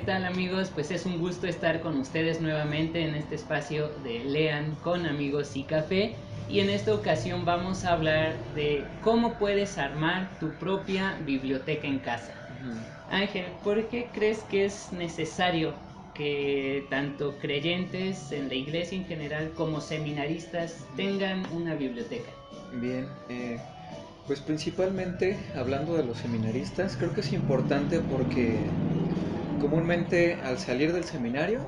tal amigos? Pues es un gusto estar con ustedes nuevamente en este espacio de Lean con amigos y café. Y en esta ocasión vamos a hablar de cómo puedes armar tu propia biblioteca en casa. Ángel, ¿por qué crees que es necesario que tanto creyentes en la iglesia en general como seminaristas tengan una biblioteca? Bien, pues principalmente hablando de los seminaristas, creo que es importante porque comúnmente al salir del seminario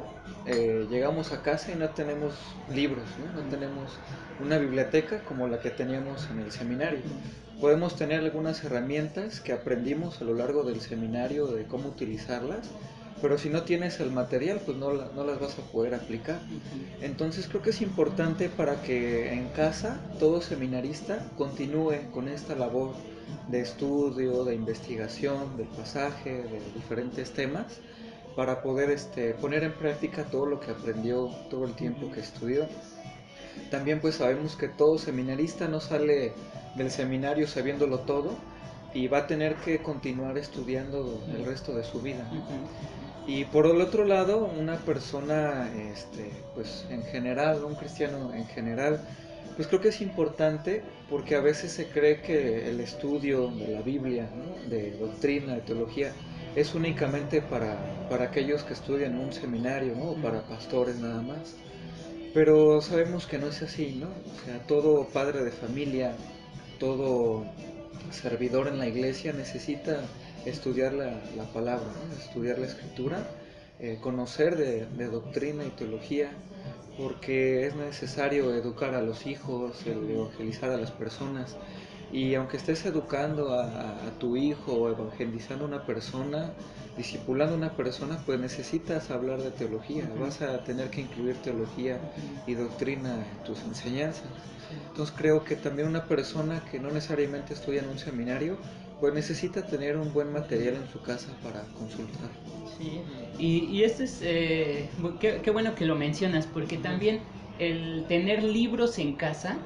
llegamos a casa y no tenemos libros, ¿no? No tenemos una biblioteca como la que teníamos en el seminario. Podemos tener algunas herramientas que aprendimos a lo largo del seminario de cómo utilizarlas, pero si no tienes el material, pues no las vas a poder aplicar. Entonces creo que es importante para que en casa todo seminarista continúe con esta labor de estudio, de investigación, del pasaje, de diferentes temas, para poder poner en práctica todo lo que aprendió todo el tiempo que estudió. También pues sabemos que todo seminarista no sale del seminario sabiéndolo todo y va a tener que continuar estudiando el resto de su vida, ¿no? Y por el otro lado, una persona, pues en general, un cristiano en general, pues creo que es importante porque a veces se cree que el estudio de la Biblia, ¿no? De doctrina, de teología, es únicamente para aquellos que estudian en un seminario, ¿no? O para pastores nada más. Pero sabemos que no es así, ¿no? O sea, todo padre de familia, todo servidor en la iglesia necesita estudiar la palabra, ¿no? Estudiar la escritura, conocer de doctrina y teología, porque es necesario educar a los hijos, el evangelizar a las personas. Y aunque estés educando a tu hijo o evangelizando a una persona, discipulando a una persona, pues necesitas hablar de teología. Vas a tener que incluir teología y doctrina en tus enseñanzas. Entonces creo que también una persona que no necesariamente estudia en un seminario, pues necesita tener un buen material en su casa para consultar. Sí, y esto es, qué bueno que lo mencionas, porque también el tener libros en casa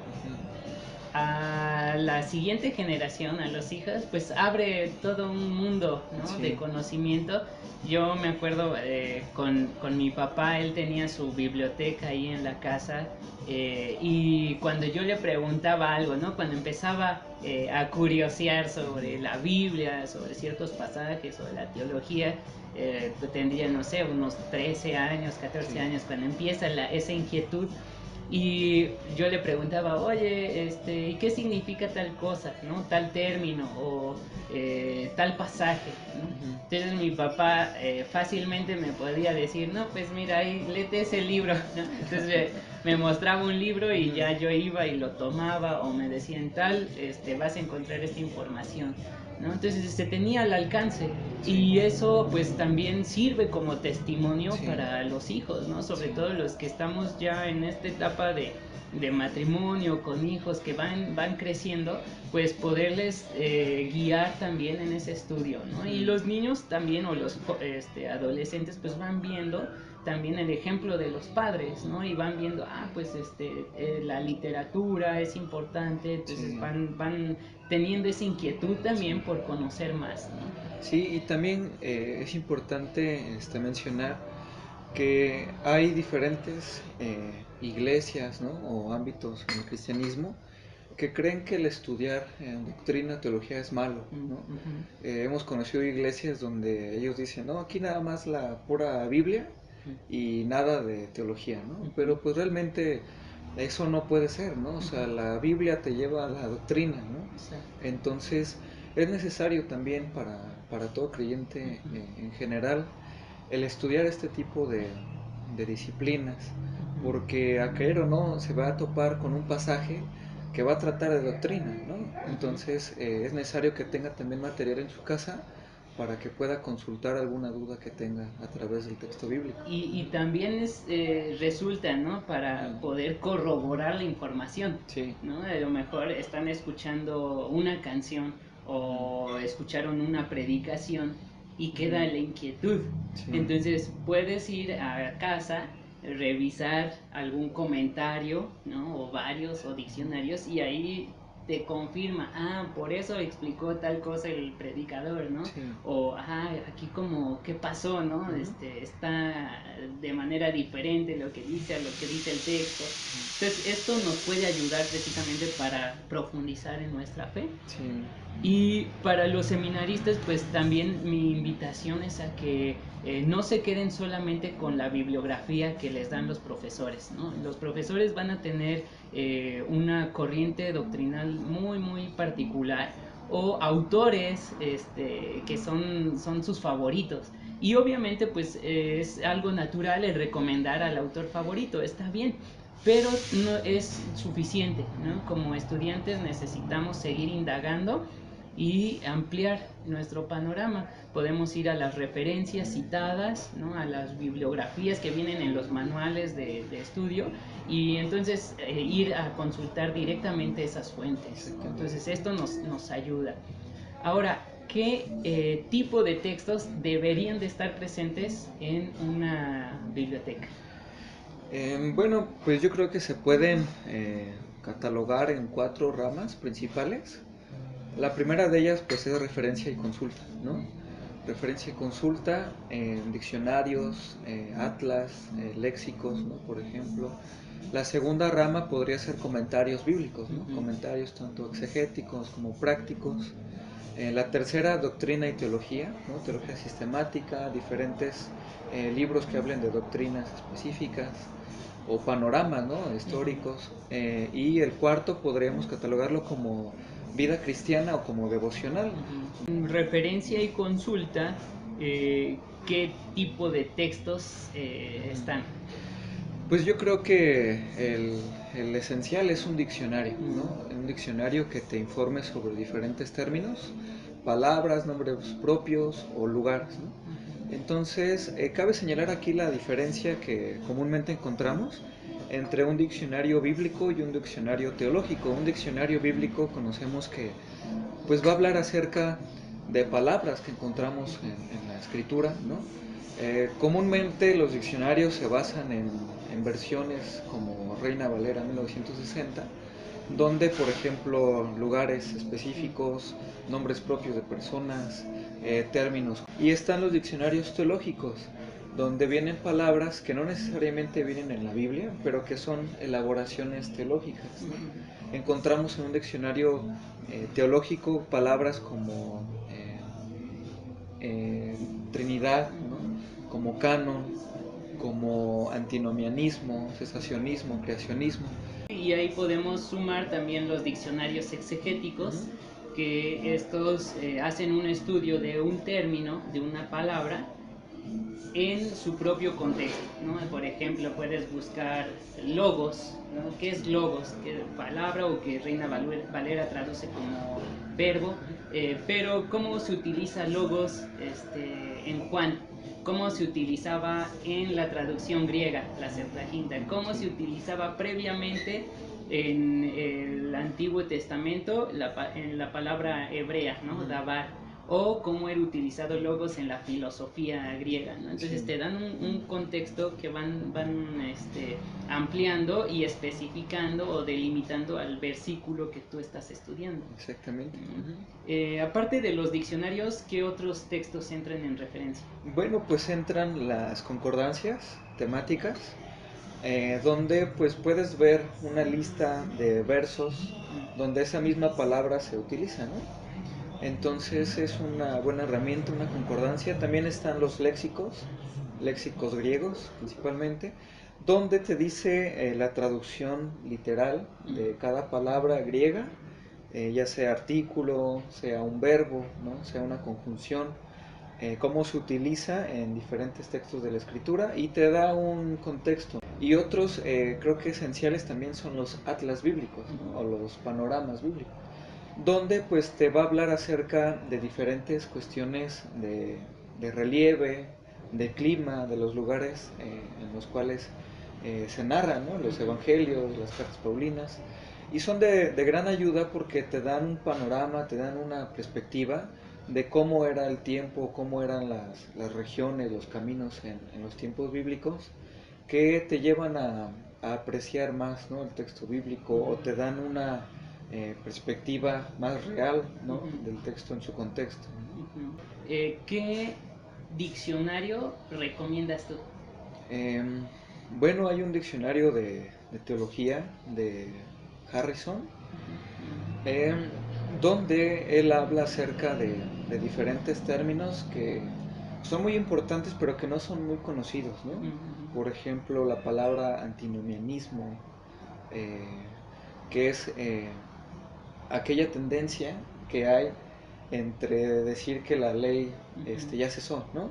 a la siguiente generación, a los hijos, pues abre todo un mundo, ¿no? De Sí, conocimiento. Yo me acuerdo con mi papá, él tenía su biblioteca ahí en la casa, y cuando yo le preguntaba algo, ¿no? Cuando empezaba a curiosear sobre la Biblia, sobre ciertos pasajes, sobre la teología, pues tendría, no sé, unos 13 años, 14 sí. años, cuando empieza esa inquietud. Y yo le preguntaba, oye, ¿y qué significa tal cosa, ¿no? Tal término o tal pasaje, ¿no? Ujú. Entonces mi papá fácilmente me podía decir, no, pues mira, ahí léete ese libro, ¿no? Entonces me mostraba un libro y Ujú. ya yo iba y lo tomaba o me decían tal, vas a encontrar esta información, ¿no? Entonces se tenía al alcance Sí, y eso pues también sirve como testimonio sí, para los hijos, ¿no? Sobre sí, todo los que estamos ya en esta etapa de matrimonio con hijos que van creciendo, pues poderles guiar también en ese estudio, ¿no? Y ujú, los niños también o los adolescentes pues van viendo también el ejemplo de los padres, ¿no? Y van viendo, pues la literatura es importante, entonces sí, van teniendo esa inquietud sí. también por conocer más, ¿no? Sí, y también es importante mencionar que hay diferentes iglesias, ¿no? O ámbitos en el cristianismo que creen que el estudiar doctrina, teología es malo, ¿no? Hemos conocido iglesias donde ellos dicen, no, aquí nada más la pura Biblia y nada de teología, ¿no? Pero pues realmente eso no puede ser, ¿no? O sea, la Biblia te lleva a la doctrina, ¿no? Exacto. Entonces es necesario también para todo creyente en general el estudiar este tipo de disciplinas, porque a creer o no se va a topar con un pasaje que va a tratar de doctrina, ¿no? Entonces es necesario que tenga también material en su casa para que pueda consultar alguna duda que tenga a través del texto bíblico. Y también resulta, ¿no? Para Ujú. poder corroborar la información, Sí. ¿no? A lo mejor están escuchando una canción Ujú. o escucharon una predicación y queda Ujú. la inquietud. Sí. Entonces puedes ir a casa, revisar algún comentario, ¿no? O varios o diccionarios y ahí te confirma, por eso explicó tal cosa el predicador, ¿no? Sí. O, aquí como, ¿qué pasó, no? Está de manera diferente lo que dice a lo que dice el texto. Entonces, esto nos puede ayudar precisamente para profundizar en nuestra fe. Sí. Y para los seminaristas, pues también mi invitación es a que no se queden solamente con la bibliografía que les dan los profesores, ¿no? Los profesores van a tener una corriente doctrinal muy, muy particular o autores que son sus favoritos. Y obviamente pues es algo natural el recomendar al autor favorito, está bien, pero no es suficiente, ¿no? Como estudiantes necesitamos seguir indagando y ampliar nuestro panorama. Podemos ir a las referencias citadas, ¿no? A las bibliografías que vienen en los manuales de estudio y entonces ir a consultar directamente esas fuentes, ¿no? Entonces esto nos ayuda. Ahora, ¿qué tipo de textos deberían de estar presentes en una biblioteca? Bueno, pues yo creo que se pueden catalogar en 4 ramas principales. La primera de ellas pues es referencia y consulta, ¿no? Referencia y consulta en diccionarios, atlas, léxicos, ¿no? Por ejemplo. La segunda rama podría ser comentarios bíblicos, ¿no? Comentarios tanto exegéticos como prácticos. La tercera, doctrina y teología, ¿no? Teología sistemática, diferentes libros que hablen de doctrinas específicas o panoramas, ¿no? Históricos. Y el cuarto podríamos catalogarlo como vida cristiana o como devocional. Referencia y consulta, ¿qué tipo de textos están? Pues yo creo que el esencial es un diccionario, ¿no? Un diccionario que te informe sobre diferentes términos, palabras, nombres propios o lugares, ¿no? Entonces, cabe señalar aquí la diferencia que comúnmente encontramos entre un diccionario bíblico y un diccionario teológico. Un diccionario bíblico conocemos que pues va a hablar acerca de palabras que encontramos en la escritura, ¿no? Comúnmente los diccionarios se basan en versiones como Reina Valera 1960, donde, por ejemplo, lugares específicos, nombres propios de personas, términos. Y están los diccionarios teológicos, donde vienen palabras que no necesariamente vienen en la Biblia, pero que son elaboraciones teológicas, ¿no? Encontramos en un diccionario teológico palabras como Trinidad, ¿no? Como canon, como antinomianismo, cesacionismo, creacionismo. Y ahí podemos sumar también los diccionarios exegéticos, que estos hacen un estudio de un término, de una palabra, en su propio contexto, ¿no? Por ejemplo, puedes buscar logos, ¿no? ¿Qué es logos? ¿Qué palabra o que Reina Valera traduce como verbo? Pero ¿cómo se utiliza logos en Juan? ¿Cómo se utilizaba en la traducción griega, la Septuaginta? ¿Cómo se utilizaba previamente en el Antiguo Testamento en la palabra hebrea, ¿no? Dabar, o cómo era utilizado logos en la filosofía griega, ¿no? Entonces te dan un contexto que van ampliando y especificando o delimitando al versículo que tú estás estudiando. Exactamente. Aparte de los diccionarios, ¿qué otros textos entran en referencia? Bueno, pues entran las concordancias temáticas, donde pues puedes ver una lista de versos donde esa misma palabra se utiliza, ¿no? Entonces es una buena herramienta, una concordancia. También están los léxicos, léxicos griegos principalmente, donde te dice la traducción literal de cada palabra griega, ya sea artículo, sea un verbo, ¿no? Sea una conjunción, cómo se utiliza en diferentes textos de la escritura y te da un contexto. Y otros creo que esenciales también son los atlas bíblicos, ¿no? O los panoramas bíblicos, donde pues te va a hablar acerca de diferentes cuestiones de relieve, de clima, de los lugares en los cuales se narran, ¿no? Los evangelios, las cartas paulinas, y son de gran ayuda porque te dan un panorama, te dan una perspectiva de cómo era el tiempo, cómo eran las regiones, los caminos en los tiempos bíblicos, que te llevan a apreciar más, ¿no? El texto bíblico, o te dan una perspectiva más real, ¿no? Del texto en su contexto. ¿Qué diccionario recomiendas tú? Bueno, hay un diccionario de teología de Harrison, eh, donde él habla acerca de diferentes términos que son muy importantes pero que no son muy conocidos, ¿no? Por ejemplo, la palabra antinomianismo, eh, que es aquella tendencia que hay entre decir que la ley ya cesó, ¿no?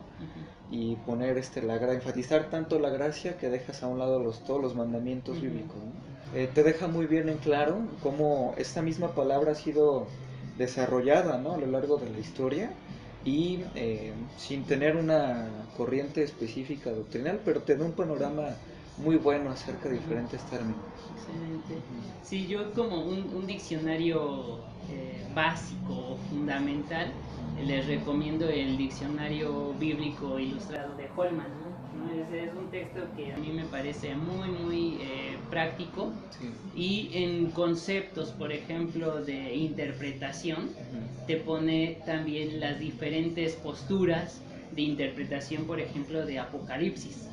Y poner enfatizar tanto la gracia que dejas a un lado todos los mandamientos bíblicos, ¿no? Te deja muy bien en claro cómo esta misma palabra ha sido desarrollada, ¿no? A lo largo de la historia y sin tener una corriente específica doctrinal, pero te da un panorama muy bueno acerca de diferentes términos. Excelente. Sí, yo como un diccionario básico o fundamental, les recomiendo el diccionario bíblico ilustrado de Holman, ¿no? Es un texto que a mí me parece muy práctico. Sí. Y en conceptos, por ejemplo, de interpretación, te pone también las diferentes posturas de interpretación, por ejemplo, de Apocalipsis,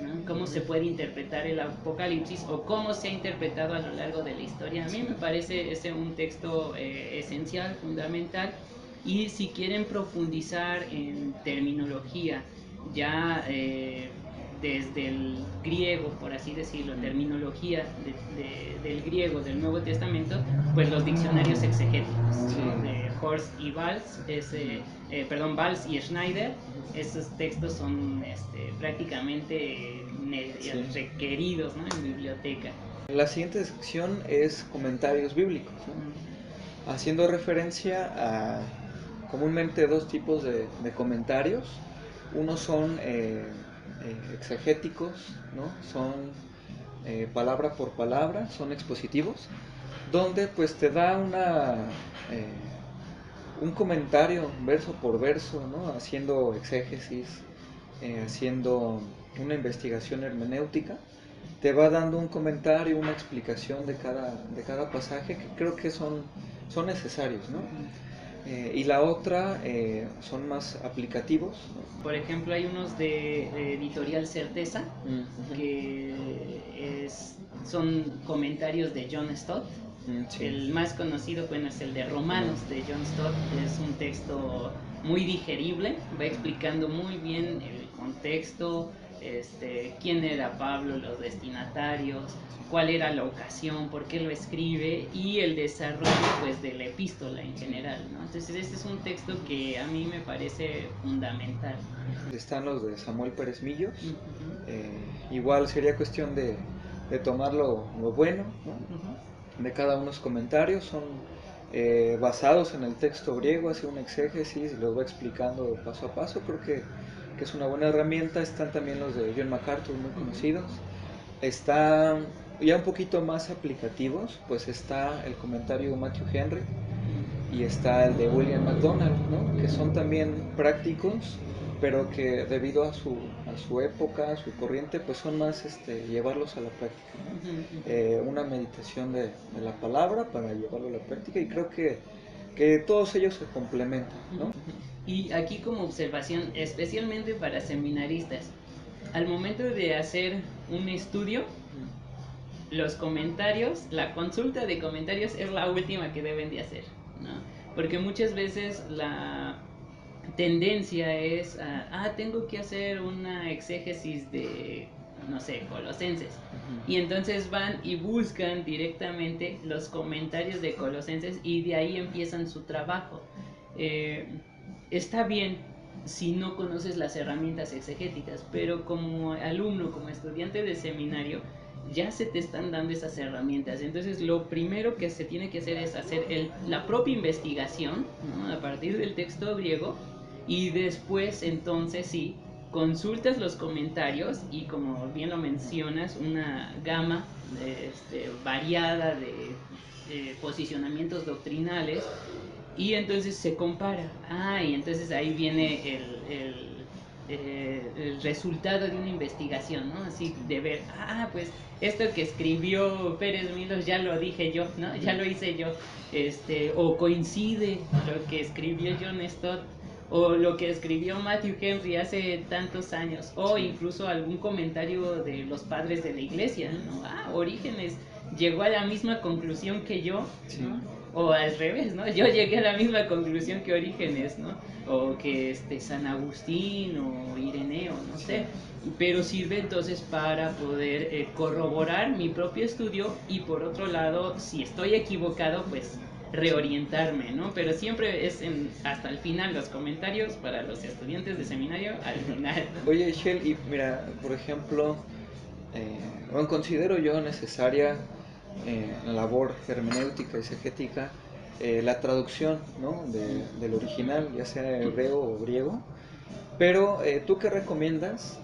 ¿no? Cómo se puede interpretar el Apocalipsis o cómo se ha interpretado a lo largo de la historia. A mí me parece ese un texto esencial, fundamental. Y si quieren profundizar en terminología, ya desde el griego, por así decirlo, terminología del griego del Nuevo Testamento, pues los diccionarios exegéticos, ¿no? De Horst y Valls, Valls y Schneider. Esos textos son prácticamente requeridos, ¿no? En biblioteca. La siguiente sección es comentarios bíblicos, ¿no? Haciendo referencia a comúnmente dos tipos de comentarios. Unos son exegéticos, ¿no? Son palabra por palabra, son expositivos, donde pues te da un comentario verso por verso, ¿no? Haciendo exégesis, haciendo una investigación hermenéutica, te va dando un comentario, una explicación de cada pasaje que creo que son necesarios, ¿no? Y la otra son más aplicativos, ¿no? Por ejemplo, hay unos de editorial Certeza, que son comentarios de John Stott. Sí. El más conocido, bueno, es el de Romanos de John Stott, que es un texto muy digerible, va explicando muy bien el contexto, quién era Pablo, los destinatarios, cuál era la ocasión, por qué lo escribe y el desarrollo pues de la epístola en general, ¿no? Entonces este es un texto que a mí me parece fundamental. Están los de Samuel Pérez Millos. Igual sería cuestión de tomar lo bueno, ¿no? De cada uno de los comentarios. Son basados en el texto griego, hace un exégesis y los va explicando paso a paso. Creo que es una buena herramienta. Están también los de John MacArthur, muy conocidos. Están ya un poquito más aplicativos, pues está el comentario de Matthew Henry y está el de William MacDonald, ¿no? Que son también prácticos, pero que debido a su época, a su corriente, pues son más llevarlos a la práctica, ¿no? Una meditación de la palabra para llevarlo a la práctica, y creo que todos ellos se complementan, ¿no? Y aquí como observación, especialmente para seminaristas, al momento de hacer un estudio, los comentarios, la consulta de comentarios es la última que deben de hacer, ¿no? Porque muchas veces la tendencia es tengo que hacer una exégesis de, no sé, Colosenses. Y entonces van y buscan directamente los comentarios de Colosenses y de ahí empiezan su trabajo. Está bien si no conoces las herramientas exegéticas, pero como alumno, como estudiante de seminario, ya se te están dando esas herramientas. Entonces lo primero que se tiene que hacer es hacer la propia investigación, ¿no? A partir del texto griego, y después entonces sí, consultas los comentarios y, como bien lo mencionas, una gama variada de posicionamientos doctrinales, y entonces se compara. Y entonces ahí viene el resultado de una investigación, ¿no? Así de ver, pues esto que escribió Pérez Milos ya lo dije yo, ¿no? Ya lo hice yo, o coincide lo que escribió John Stott o lo que escribió Matthew Henry hace tantos años, o incluso algún comentario de los padres de la iglesia, ¿no? Orígenes llegó a la misma conclusión que yo, ¿no? O al revés, ¿no? Yo llegué a la misma conclusión que Orígenes, ¿no? O que San Agustín o Ireneo, no sé. Pero sirve entonces para poder corroborar mi propio estudio y por otro lado, si estoy equivocado, pues reorientarme, ¿no? Pero siempre es hasta el final los comentarios para los estudiantes de seminario al final, ¿no? Oye, Shell, y mira, por ejemplo, bueno, considero yo necesaria la labor hermenéutica y exegética, la traducción, ¿no? del original, ya sea hebreo o griego. Pero, ¿tú qué recomiendas?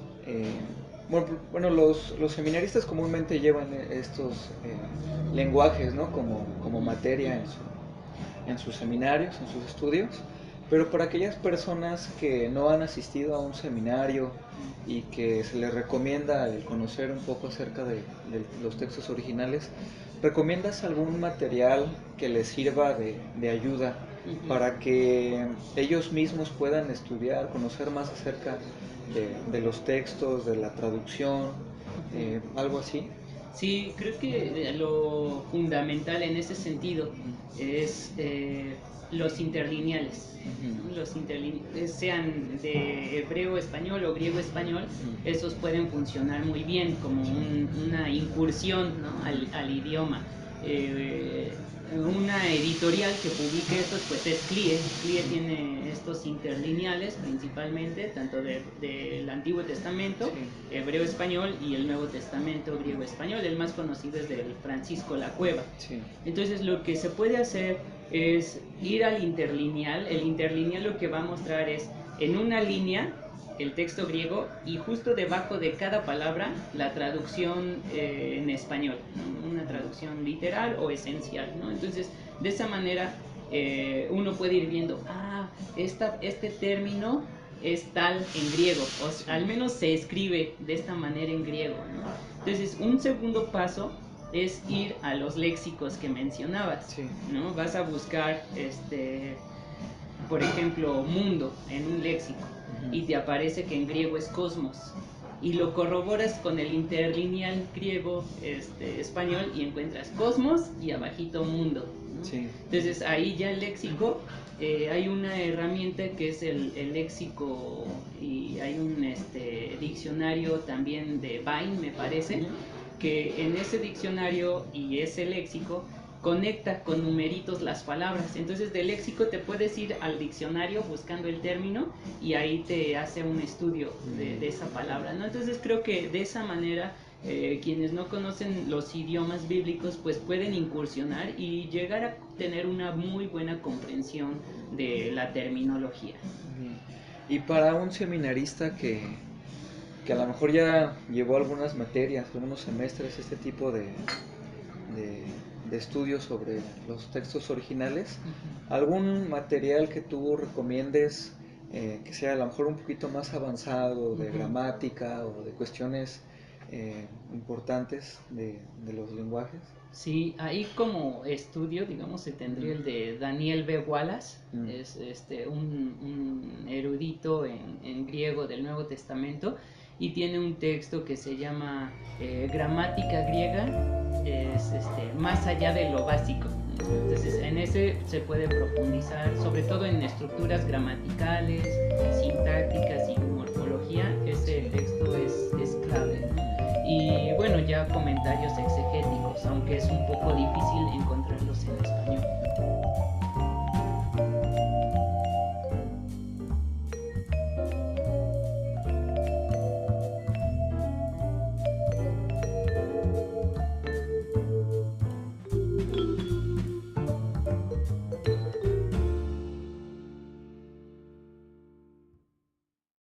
Bueno, los seminaristas comúnmente llevan estos lenguajes, ¿no? Como materia en sus seminarios, en sus estudios. Pero para aquellas personas que no han asistido a un seminario y que se les recomienda el conocer un poco acerca de los textos originales, ¿recomiendas algún material que les sirva de ayuda para que ellos mismos puedan estudiar, conocer más acerca de los textos, de la traducción, algo así? Sí, creo que lo fundamental en ese sentido es los interlineales, ¿no? Sean de hebreo español o griego español, esos pueden funcionar muy bien como una incursión, ¿no? al idioma. Una editorial que publique estos pues es CLIE. CLIE tiene estos interlineales principalmente, tanto del Antiguo Testamento, hebreo español, y el Nuevo Testamento griego español. El más conocido es del Francisco La Cueva. Entonces lo que se puede hacer es ir al interlineal. El interlineal lo que va a mostrar es en una línea el texto griego y justo debajo de cada palabra la traducción en español, ¿no? Una traducción literal o esencial, ¿no? Entonces de esa manera uno puede ir viendo, este término es tal en griego, o al menos se escribe de esta manera en griego, ¿no? Entonces un segundo paso es ir a los léxicos que mencionabas, ¿no? Vas a buscar por ejemplo, mundo en un léxico y te aparece que en griego es cosmos y lo corroboras con el interlineal griego español y encuentras cosmos y abajito mundo, ¿no? Entonces ahí ya el léxico, hay una herramienta que es el léxico, y hay un diccionario también de Vine, me parece, que en ese diccionario y ese léxico conecta con numeritos las palabras. Entonces del léxico te puedes ir al diccionario buscando el término y ahí te hace un estudio de esa palabra, ¿no? Entonces creo que de esa manera quienes no conocen los idiomas bíblicos pues pueden incursionar y llegar a tener una muy buena comprensión de la terminología. Y para un seminarista que a lo mejor ya llevó algunas materias, algunos semestres, este tipo de estudios sobre los textos originales, ¿algún material que tú recomiendes que sea a lo mejor un poquito más avanzado de gramática o de cuestiones importantes de los lenguajes? Sí, ahí como estudio, digamos, se tendría el de Daniel B. Wallace, es un erudito en griego del Nuevo Testamento, y tiene un texto que se llama Gramática griega, es más allá de lo básico. Entonces en ese se puede profundizar, sobre todo en estructuras gramaticales, sintácticas y morfología. Ese texto es clave, ¿no? Y bueno, ya comentarios exegéticos, aunque es un poco difícil encontrarlos en español.